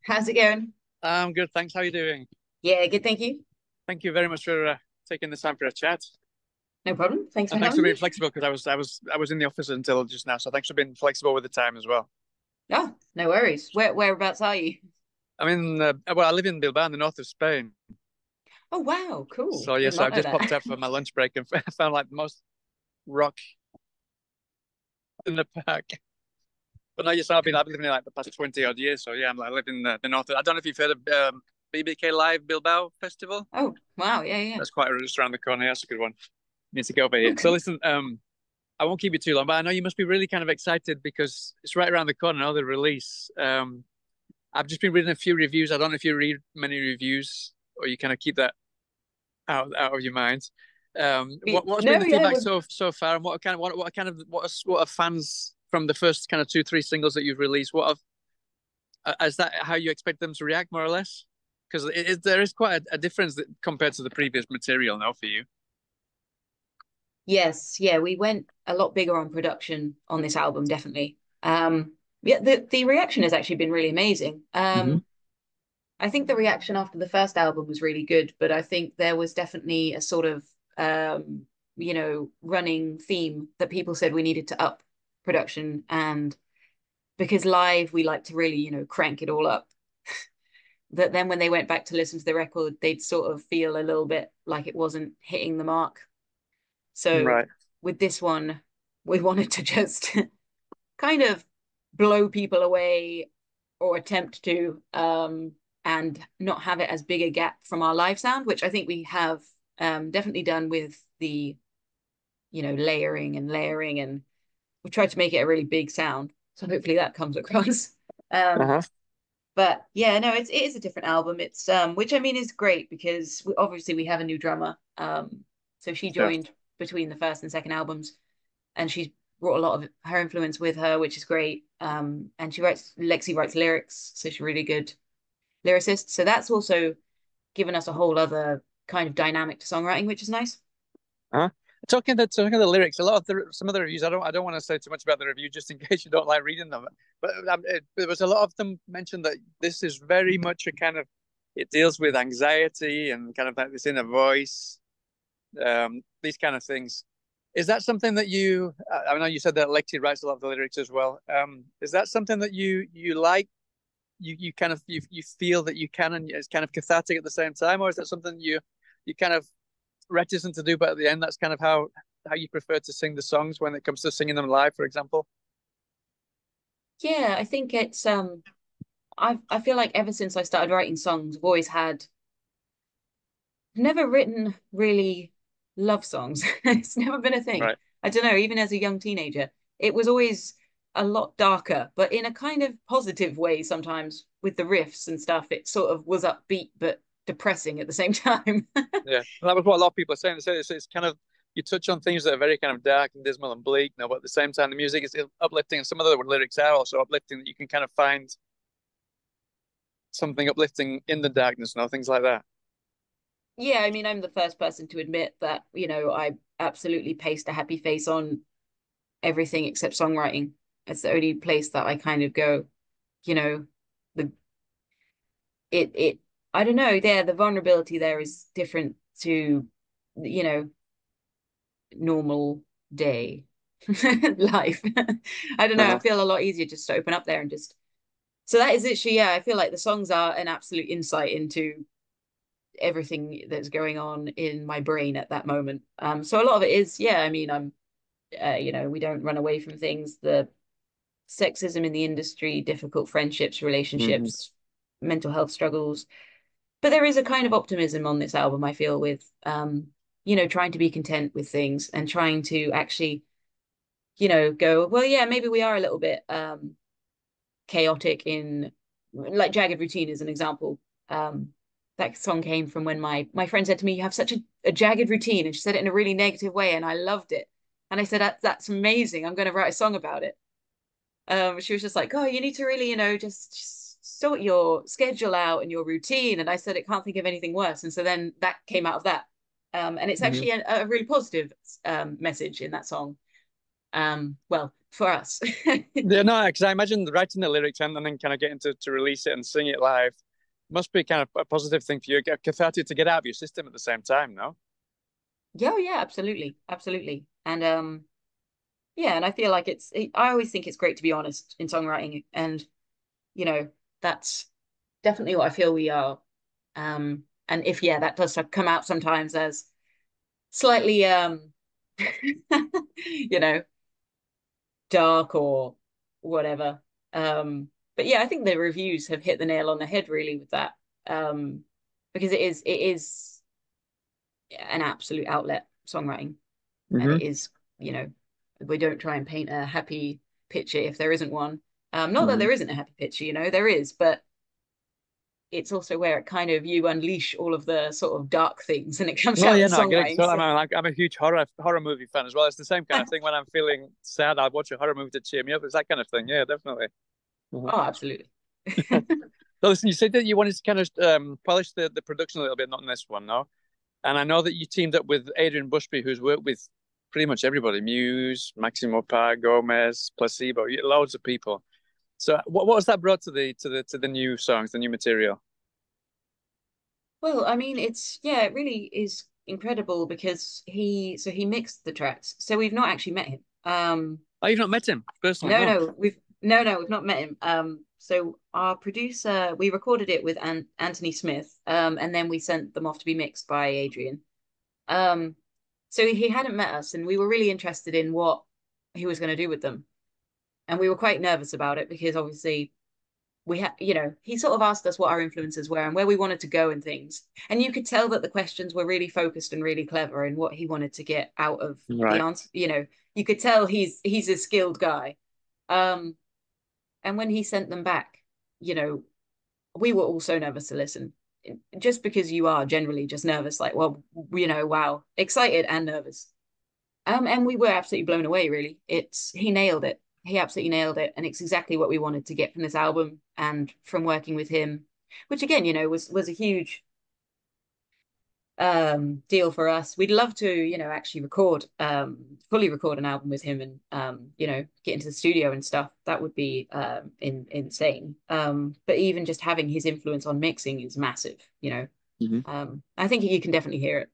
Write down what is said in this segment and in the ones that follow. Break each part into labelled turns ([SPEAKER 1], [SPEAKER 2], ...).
[SPEAKER 1] How's it going?
[SPEAKER 2] I'm good, thanks. How are you doing?
[SPEAKER 1] Yeah, good, thank you.
[SPEAKER 2] Thank you very much for taking the time for a chat,
[SPEAKER 1] No problem. Thanks for
[SPEAKER 2] and thanks for
[SPEAKER 1] having
[SPEAKER 2] being
[SPEAKER 1] me.
[SPEAKER 2] flexible because I was in the office until just now. So thanks for being flexible with the time as well.
[SPEAKER 1] Oh, no worries. Whereabouts are you?
[SPEAKER 2] I mean, well, I live in Bilbao, in the north of Spain.
[SPEAKER 1] Oh, wow, cool.
[SPEAKER 2] So
[SPEAKER 1] Did
[SPEAKER 2] yes,
[SPEAKER 1] not
[SPEAKER 2] I've
[SPEAKER 1] know
[SPEAKER 2] just popped
[SPEAKER 1] that.
[SPEAKER 2] out for my lunch break and found like the most rock in the park. But no, yes, I've been living here like the past 20 odd years. So yeah, I live in the north. I don't know if you've heard of BBK Live Bilbao Festival.
[SPEAKER 1] Oh, wow, yeah, yeah.
[SPEAKER 2] That's quite just around the corner. Yeah, that's a good one. Need to go over here. So
[SPEAKER 1] Okay.
[SPEAKER 2] listen, I won't keep you too long, but I know you must be really kind of excited because it's right around the corner, now the release. I've just been reading a few reviews. I don't know if you read many reviews or you kind of keep that out of your mind. What's been
[SPEAKER 1] No,
[SPEAKER 2] the
[SPEAKER 1] yeah,
[SPEAKER 2] feedback so far, and what are fans from the first kind of two, three singles that you've released? Is that how you expect them to react, more or less? Because there is quite a difference compared to the previous material now for you.
[SPEAKER 1] yes, yeah, we went a lot bigger on production on this album, definitely. Yeah, the reaction has actually been really amazing.
[SPEAKER 2] Hmm.
[SPEAKER 1] I think the reaction after the first album was really good, but I think there was definitely a sort of running theme that people said we needed to up production, and because live we like to really, crank it all up. That then when they went back to listen to the record, they'd sort of feel a little bit like it wasn't hitting the mark. So
[SPEAKER 2] Right.
[SPEAKER 1] with this one, we wanted to just kind of blow people away or attempt to, and not have it as big a gap from our live sound, which I think we have definitely done with the, layering and layering, and we tried to make it a really big sound. So hopefully that comes across. Um,
[SPEAKER 2] Uh-huh.
[SPEAKER 1] but yeah, no, it is a different album. It's which I mean is great because obviously we have a new drummer. So she
[SPEAKER 2] Sure.
[SPEAKER 1] joined between the first and second albums, and she's brought a lot of her influence with her, which is great. And Lexi writes lyrics, so she's a really good lyricist. So that's also given us a whole other kind of dynamic to songwriting, which is nice.
[SPEAKER 2] Huh? Talking of the lyrics, some of the reviews. I don't want to say too much about the review just in case you don't like reading them. But there was a lot of them mentioned that this is very much a kind of it deals with anxiety and kind of like this inner voice, these kind of things. Is that something that I know you said that Lexi writes a lot of the lyrics as well. Is that something that you like? You kind of you feel that you can, and it's kind of cathartic at the same time, or is that something you kind of reticent to do, but at the end, that's kind of how you prefer to sing the songs when it comes to singing them live, for example.
[SPEAKER 1] Yeah, I think it's I feel like ever since I started writing songs, I've always had never written really love songs. It's never been a thing.
[SPEAKER 2] Right.
[SPEAKER 1] I don't know, even as a young teenager, it was always a lot darker, but in a kind of positive way sometimes with the riffs and stuff. It sort of was upbeat but depressing at the same time.
[SPEAKER 2] Yeah, that was what a lot of people are saying. They say it's kind of you touch on things that are very kind of dark and dismal and bleak, but at the same time, the music is uplifting, and some of the lyrics are also uplifting. That you can kind of find something uplifting in the darkness, things like that.
[SPEAKER 1] Yeah, I mean, I'm the first person to admit that, I absolutely paste a happy face on everything except songwriting. It's the only place that I kind of go, you know, the it I don't know, the vulnerability there is different to, you know, normal day life. I don't know, I
[SPEAKER 2] Uh-huh.
[SPEAKER 1] feel a lot easier just to open up there and just so that is literally, yeah, I feel like the songs are an absolute insight into everything that's going on in my brain at that moment. So a lot of it is, yeah, I mean, we don't run away from things. The sexism in the industry, difficult friendships,
[SPEAKER 2] Hmm.
[SPEAKER 1] relationships, mental health struggles. But there is a kind of optimism on this album, I feel, with trying to be content with things and trying to actually, go, well, yeah, maybe we are a little bit chaotic in like Jagged Routine is an example. That song came from when my friend said to me, "You have such a jagged routine," and she said it in a really negative way, and I loved it. And I said, "That's amazing. I'm going to write a song about it." She was just like, "Oh, you need to really, just sort your schedule out and your routine." And I said, "I can't think of anything worse." And so then that came out of that. And it's
[SPEAKER 2] Hmm.
[SPEAKER 1] actually a really positive message in that song. Well, for us.
[SPEAKER 2] Yeah, no, because I imagine writing the lyrics and then kind of getting to release it and sing it live must be kind of a positive thing for you, cathartic to get out of your system at the same time, no?
[SPEAKER 1] Yeah, yeah, absolutely, absolutely. And yeah, and I feel like I always think it's great to be honest in songwriting, and you know, that's definitely what I feel we are. And if yeah, that does come out sometimes as slightly you know, dark or whatever. But yeah, I think the reviews have hit the nail on the head really with that. Um, because it is an absolute outlet, songwriting, and
[SPEAKER 2] Hmm.
[SPEAKER 1] it is, you know, we don't try and paint a happy picture if there isn't one. Not that
[SPEAKER 2] Hmm.
[SPEAKER 1] there isn't a happy picture, you know, there is, but it's also where it kind of you unleash all of the sort of dark things and it comes
[SPEAKER 2] Well,
[SPEAKER 1] out
[SPEAKER 2] yeah,
[SPEAKER 1] in
[SPEAKER 2] no, I get it.
[SPEAKER 1] songwriting.
[SPEAKER 2] So
[SPEAKER 1] So
[SPEAKER 2] I'm a huge horror movie fan as well. It's the same kind of thing. When I'm feeling sad, I'll watch a horror movie to cheer me up. It's that kind of thing. Yeah, definitely. Mhm.
[SPEAKER 1] oh, absolutely.
[SPEAKER 2] So listen, you said that you wanted to kind of polish the production a little bit, not in this one, no? And I know that you teamed up with Adrian Bushby, who's worked with pretty much everybody: Muse, Maximo Pa, Gomez, Placebo, loads of people. So what was that brought to the new songs, the new material?
[SPEAKER 1] Well, I mean, it's yeah, it really is incredible because he mixed the tracks. So we've not actually met him.
[SPEAKER 2] Oh, you've not met him personally,
[SPEAKER 1] No,
[SPEAKER 2] no?
[SPEAKER 1] no, we've not met him. So our producer, we recorded it with Anthony Smith, and then we sent them off to be mixed by Adrian. Um, so he hadn't met us, and we were really interested in what he was going to do with them, and we were quite nervous about it because obviously we had, you know, he sort of asked us what our influences were and where we wanted to go and things, and you could tell that the questions were really focused and really clever in what he wanted to get out of the
[SPEAKER 2] Right.
[SPEAKER 1] answer. You know, you could tell he's a skilled guy. Um, and when he sent them back, you know, we were all so nervous to listen. Just because you are generally just nervous, like, well, you know, wow, excited and nervous. And we were absolutely blown away, really. He nailed it. He absolutely nailed it. And it's exactly what we wanted to get from this album and from working with him, which again, you know, was a huge deal for us. We'd love to, you know, actually fully record an album with him and you know, get into the studio and stuff. That would be insane. But even just having his influence on mixing is massive, you know.
[SPEAKER 2] Hmm.
[SPEAKER 1] I think you can definitely hear it.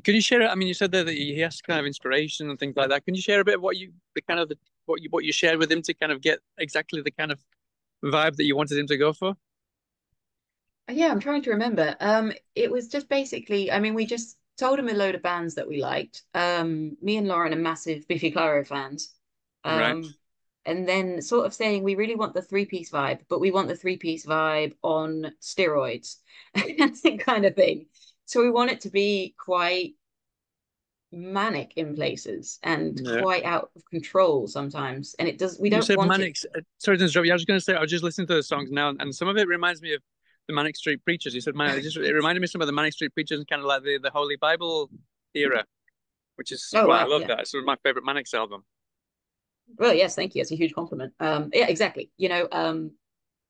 [SPEAKER 2] Could you share it? I mean, you said there that he has kind of inspiration and things like that. Can you share a bit of what you the kind of the what you shared with him to kind of get exactly the kind of vibe that you wanted him to go for?
[SPEAKER 1] Yeah, I'm trying to remember. It was just basically, I mean, we just told him a load of bands that we liked. Me and Lauren are massive Biffy Clyro fans.
[SPEAKER 2] Right.
[SPEAKER 1] Um, and then sort of saying we really want the three-piece vibe, but we want the three-piece vibe on steroids, that kind of thing. So we want it to be quite manic in places and
[SPEAKER 2] Yeah.
[SPEAKER 1] quite out of control sometimes. And it does, we
[SPEAKER 2] You
[SPEAKER 1] don't
[SPEAKER 2] said
[SPEAKER 1] want it.
[SPEAKER 2] Manic. Sorry to interrupt you. I was going to say I was just listening to the songs now, and some of it reminds me of the Manic Street Preachers. You said man, it reminded me some of the Manic Street Preachers and kind of like the Holy Bible era, which is
[SPEAKER 1] Oh,
[SPEAKER 2] why I
[SPEAKER 1] wow.
[SPEAKER 2] love
[SPEAKER 1] Yeah.
[SPEAKER 2] that. It's sort of my favorite Manics album.
[SPEAKER 1] Well, yes, thank you. It's a huge compliment. Yeah, exactly. You know,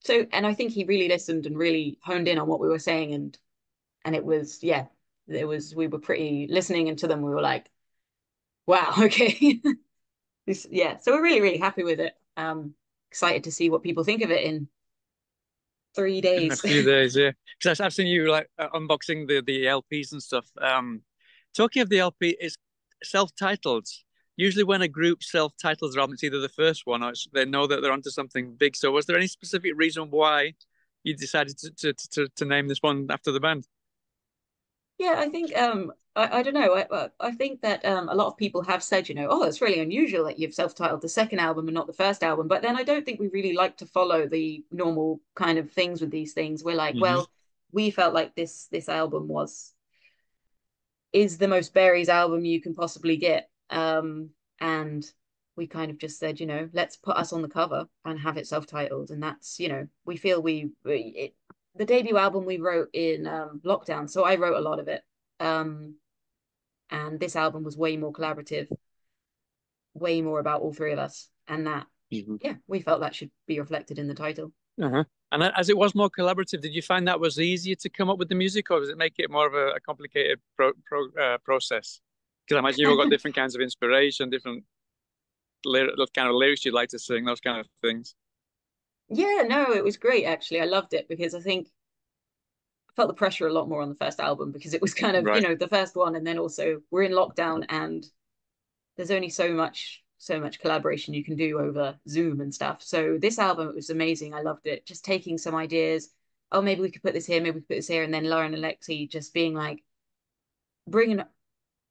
[SPEAKER 1] so and I think he really listened and really honed in on what we were saying, and it was yeah, it was we were pretty listening into them. We were like, wow, okay, yeah. So we're really happy with it. Excited to see what people think of it in three
[SPEAKER 2] In a
[SPEAKER 1] days.
[SPEAKER 2] few days, yeah. Because I've seen you like unboxing the LPs and stuff. Talking of the LP, it's self-titled. Usually, when a group self-titles their album, it's either the first one or they know that they're onto something big. So, was there any specific reason why you decided to name this one after the band?
[SPEAKER 1] Yeah, I think I don't know. I think that a lot of people have said, you know, oh, it's really unusual that you've self-titled the second album and not the first album. But then I don't think we really like to follow the normal kind of things with these things. We're like,
[SPEAKER 2] Hmm.
[SPEAKER 1] well, we felt like this album was is the most berries album you can possibly get. And we kind of just said, you know, let's put us on the cover and have it self-titled. And that's, you know, we feel the debut album we wrote in lockdown. So I wrote a lot of it. Um, and this album was way more collaborative, way more about all three of us. And that,
[SPEAKER 2] Hmm.
[SPEAKER 1] yeah, we felt that should be reflected in the title.
[SPEAKER 2] Uh-huh. And as it was more collaborative, did you find that was easier to come up with the music, or does it make it more of a complicated process? Because I imagine you've all got different kinds of inspiration, different. those kind of lyrics you'd like to sing, those kind of things.
[SPEAKER 1] Yeah, no, it was great actually. I loved it because I think I felt the pressure a lot more on the first album because it was kind of,
[SPEAKER 2] Right.
[SPEAKER 1] the first one, and then also we're in lockdown and there's only so much collaboration you can do over Zoom and stuff. So this album, it was amazing. I loved it. Just taking some ideas. Oh, maybe we could put this here, maybe we could put this here, and then Lauren and Lexi just being like bringing an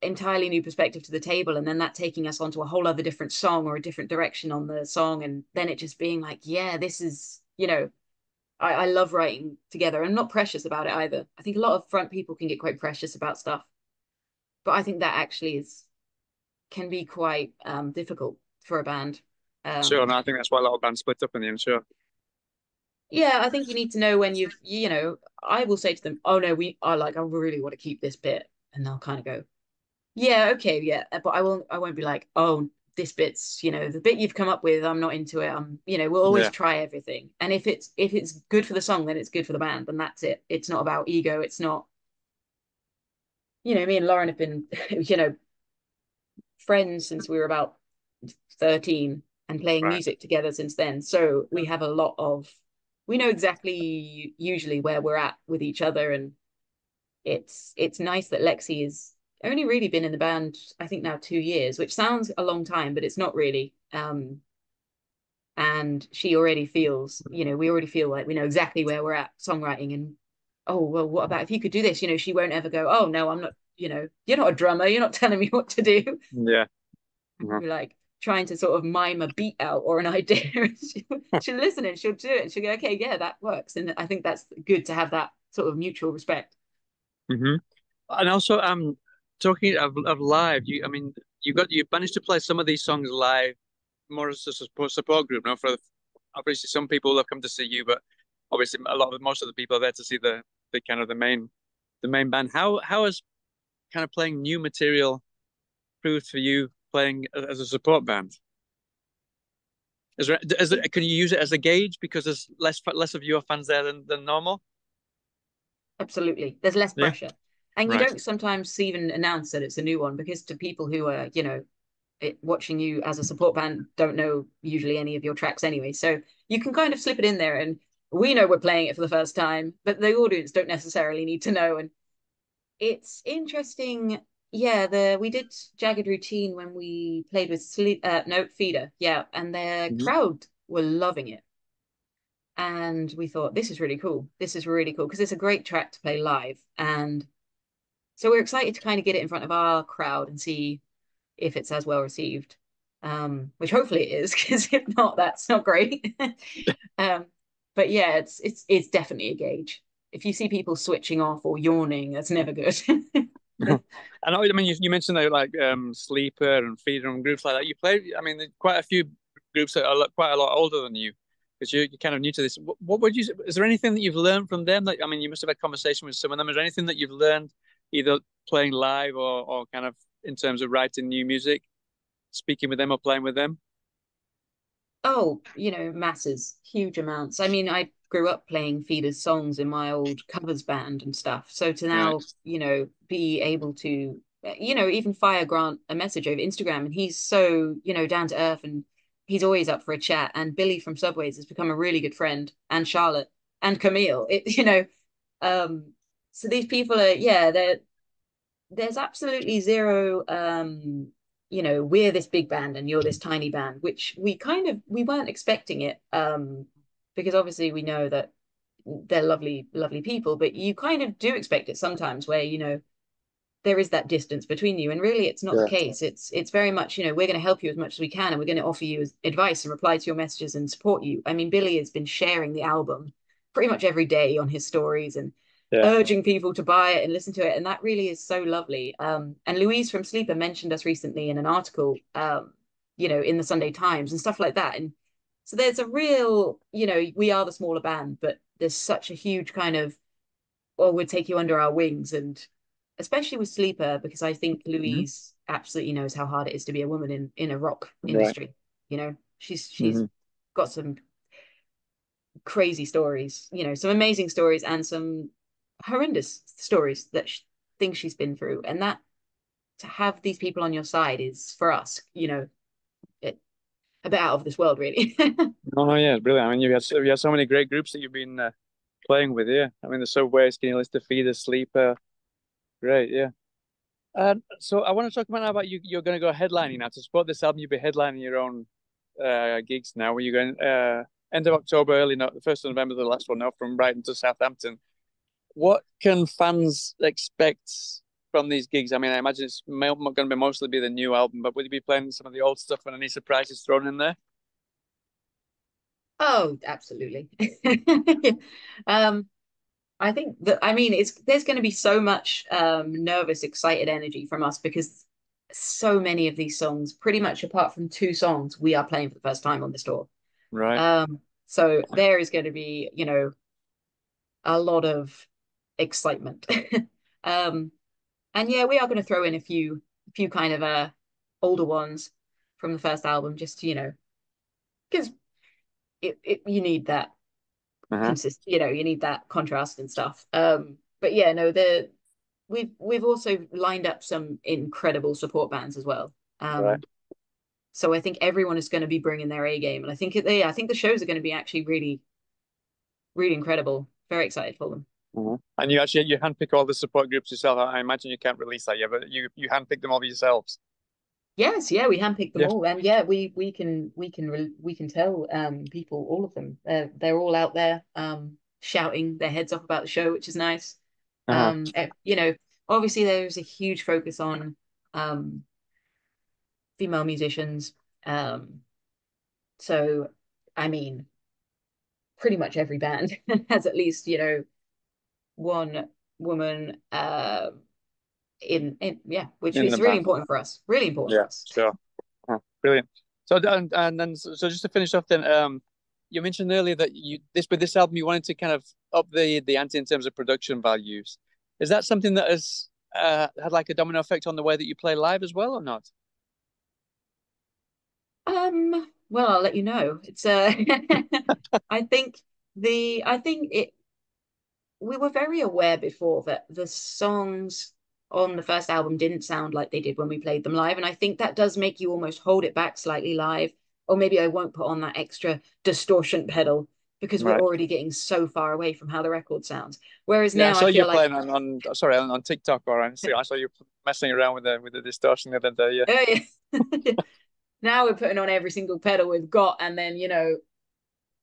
[SPEAKER 1] entirely new perspective to the table, and then that taking us onto a whole other different song or a different direction on the song, and then it just being like, yeah, this is, I love writing together. I'm not precious about it either. I think a lot of front people can get quite precious about stuff, but I think that actually is can be quite difficult for a band.
[SPEAKER 2] Sure,
[SPEAKER 1] Um,
[SPEAKER 2] and I think that's why a lot of bands split up in the end. Sure.
[SPEAKER 1] yeah, I think you need to know when I will say to them, oh no, we are like, I really want to keep this bit. And they'll kind of go, yeah, okay, yeah. But I won't be like, oh, this bit's, the bit you've come up with, I'm not into it. We'll always
[SPEAKER 2] Yeah.
[SPEAKER 1] try everything. And if it's good for the song, then it's good for the band, and that's it. It's not about ego. It's not, me and Lauren have been, friends since we were about 13 and playing
[SPEAKER 2] Right.
[SPEAKER 1] music together since then. So we know exactly usually where we're at with each other. And it's nice that Lexi has only really been in the band, I think now 2 years, which sounds a long time, but it's not really. And she already feels, we already feel like we know exactly where we're at songwriting. And oh, well, what about if you could do this? She won't ever go, oh no, I'm not, you're not a drummer, you're not telling me what to do.
[SPEAKER 2] Yeah.
[SPEAKER 1] We're like trying to sort of mime a beat out or an idea. She'll listen and she'll do it and she'll go, okay, yeah, that works. And I think that's good to have that sort of mutual respect.
[SPEAKER 2] Hmm. And also, talking of live, you managed to play some of these songs live, more as a support group. Now, for obviously some people have come to see you, but obviously most of the people are there to see the kind of the main band. How has kind of playing new material proved for you playing as a support band? Can you use it as a gauge because there's less of your fans there than normal?
[SPEAKER 1] Absolutely. There's less
[SPEAKER 2] Yeah.
[SPEAKER 1] pressure. And you
[SPEAKER 2] Right.
[SPEAKER 1] don't sometimes even announce that it's a new one because to people who are, watching you as a support band don't know usually any of your tracks anyway. So you can kind of slip it in there and we know we're playing it for the first time, but the audience don't necessarily need to know. And it's interesting. Yeah, the we did Jagged Routine when we played with Sleep no Feeder, yeah, and the
[SPEAKER 2] Hmm.
[SPEAKER 1] crowd were loving it. And we thought this is really cool. This is really cool because it's a great track to play live. And so we're excited to kind of get it in front of our crowd and see if it's as well received. Which hopefully it is, because if not, that's not great. um, but yeah, it's definitely a gauge. If you see people switching off or yawning, that's never good.
[SPEAKER 2] I know. I mean, you mentioned that like Sleeper and Feeder and groups like that. You play. I mean, there's quite a few groups that are quite a lot older than you, because you're kind of new to this. What would you? Is there anything that you've learned from them? That I mean, you must have had conversation with some of them. Is there anything that you've learned either playing live or kind of in terms of writing new music, speaking with them or playing with them?
[SPEAKER 1] Oh, masses, huge amounts. I mean, I grew up playing Feeder's songs in my old covers band and stuff. So to
[SPEAKER 2] Right.
[SPEAKER 1] now, be able to, even fire Grant a message over Instagram, and he's so, down to earth, and he's always up for a chat. And Billy from Subways has become a really good friend, and Charlotte and Camille. Um, so these people are, yeah, there's absolutely zero we're this big band and you're this tiny band, which we weren't expecting it, because obviously we know that they're lovely lovely people, but you kind of do expect it sometimes where there is that distance between you, and really it's not the
[SPEAKER 2] Yeah.
[SPEAKER 1] case. It's very much, we're going to help you as much as we can, and we're going to offer you advice and reply to your messages and support you. I mean, Billy has been sharing the album pretty much every day on his stories and
[SPEAKER 2] Yeah.
[SPEAKER 1] urging people to buy it and listen to it, and that really is so lovely. And Louise from Sleeper mentioned us recently in an article, in the Sunday Times and stuff like that. And so there's a real, we are the smaller band, but there's such a huge kind of, well, we'll take you under our wings. And especially with Sleeper, because I think
[SPEAKER 2] Hmm.
[SPEAKER 1] Louise absolutely knows how hard it is to be a woman in a rock
[SPEAKER 2] Right.
[SPEAKER 1] industry. She's
[SPEAKER 2] Hmm.
[SPEAKER 1] got some crazy stories, some amazing stories and some horrendous stories that things she's been through. And that to have these people on your side is for us, it a bit out of this world, really.
[SPEAKER 2] No, no, yeah, brilliant. I mean, you have so many great groups that you've been playing with, yeah. I mean, the Subway, Skinny Lister, Feeder, Sleeper, great, yeah. So I want to talk about you. You're going to go headlining now to support this album. You'll be headlining your own gigs now. Where you going end of October, early no, the 1st of November, the last one now from Brighton to Southampton. What can fans expect from these gigs? I mean, I imagine it's going to be mostly be the new album, but will you be playing some of the old stuff and any surprises thrown in there?
[SPEAKER 1] Oh, absolutely. um, I think that I mean it's there's going to be so much nervous, excited energy from us because so many of these songs, pretty much apart from two songs, we are playing for the first time on this tour.
[SPEAKER 2] Right.
[SPEAKER 1] So there is going to be, a lot of excitement. um, and yeah, we are going to throw in a few kind of older ones from the first album, just because you need that
[SPEAKER 2] Uh-huh.
[SPEAKER 1] you need that contrast and stuff. But yeah, no, we've also lined up some incredible support bands as well.
[SPEAKER 2] Right.
[SPEAKER 1] So I think everyone is going to be bringing their A game, and I think the shows are going to be actually really, really incredible. Very excited for them.
[SPEAKER 2] Uh-huh. And you handpick all the support groups yourself. I imagine you can't release that yet, but you handpick them all yourselves.
[SPEAKER 1] Yes, yeah, we handpicked them
[SPEAKER 2] Yeah.
[SPEAKER 1] all, and yeah, we can tell people, all of them. They're all out there shouting their heads off about the show, which is nice.
[SPEAKER 2] Uh-huh.
[SPEAKER 1] You know, obviously there's a huge focus on um female musicians. Um, so I mean, pretty much every band has at least, one woman in yeah, which
[SPEAKER 2] In the
[SPEAKER 1] is really
[SPEAKER 2] band.
[SPEAKER 1] important for us. Really important for
[SPEAKER 2] Yeah,
[SPEAKER 1] us.
[SPEAKER 2] sure. Brilliant. So and then so just to finish off then, you mentioned earlier that with this album you wanted to kind of up the ante in terms of production values. Is that something that has had like a domino effect on the way that you play live as well or not?
[SPEAKER 1] Well, I'll let you know. It's I think I think it we were very aware before that the songs on the first album didn't sound like they did when we played them live. And I think that does make you almost hold it back slightly live. Or maybe I won't put on that extra distortion pedal because we're
[SPEAKER 2] Right.
[SPEAKER 1] already getting so far away from how the record sounds. Whereas
[SPEAKER 2] Yeah, I
[SPEAKER 1] now I
[SPEAKER 2] saw you
[SPEAKER 1] feel like,
[SPEAKER 2] playing on sorry on TikTok or on Instagram. I saw you messing around with the distortion the other day. Yeah.
[SPEAKER 1] oh yeah. Now we're putting on every single pedal we've got and then,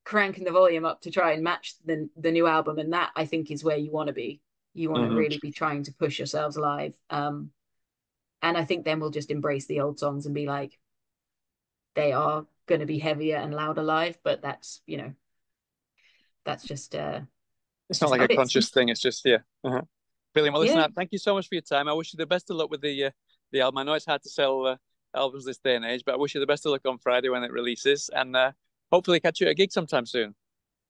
[SPEAKER 1] cranking the volume up to try and match the new album. And that I think is where you want to be. You want to
[SPEAKER 2] Hmm.
[SPEAKER 1] really be trying to push yourselves live. And I think then we'll just embrace the old songs and be like, they are going to be heavier and louder live, but that's just
[SPEAKER 2] It's not
[SPEAKER 1] just
[SPEAKER 2] like
[SPEAKER 1] how
[SPEAKER 2] a
[SPEAKER 1] it is.
[SPEAKER 2] conscious thing. It's just yeah. Uh-huh. Brilliant. Well, listen,
[SPEAKER 1] Yeah,
[SPEAKER 2] thank you so much for your time. I wish you the best of luck with the album. I know it's hard to sell albums this day and age, but I wish you the best of luck on Friday when it releases, and hopefully catch you at a gig sometime soon.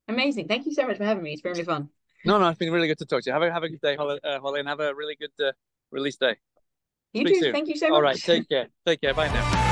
[SPEAKER 1] amazing. Thank you so much for having me. It's been really fun.
[SPEAKER 2] No, no, it's been really good to talk to you. Have a good day, Holly, and have a really good release day.
[SPEAKER 1] You
[SPEAKER 2] Speak
[SPEAKER 1] too.
[SPEAKER 2] soon.
[SPEAKER 1] Thank you so
[SPEAKER 2] All right,
[SPEAKER 1] much.
[SPEAKER 2] take care. Take care. Bye now.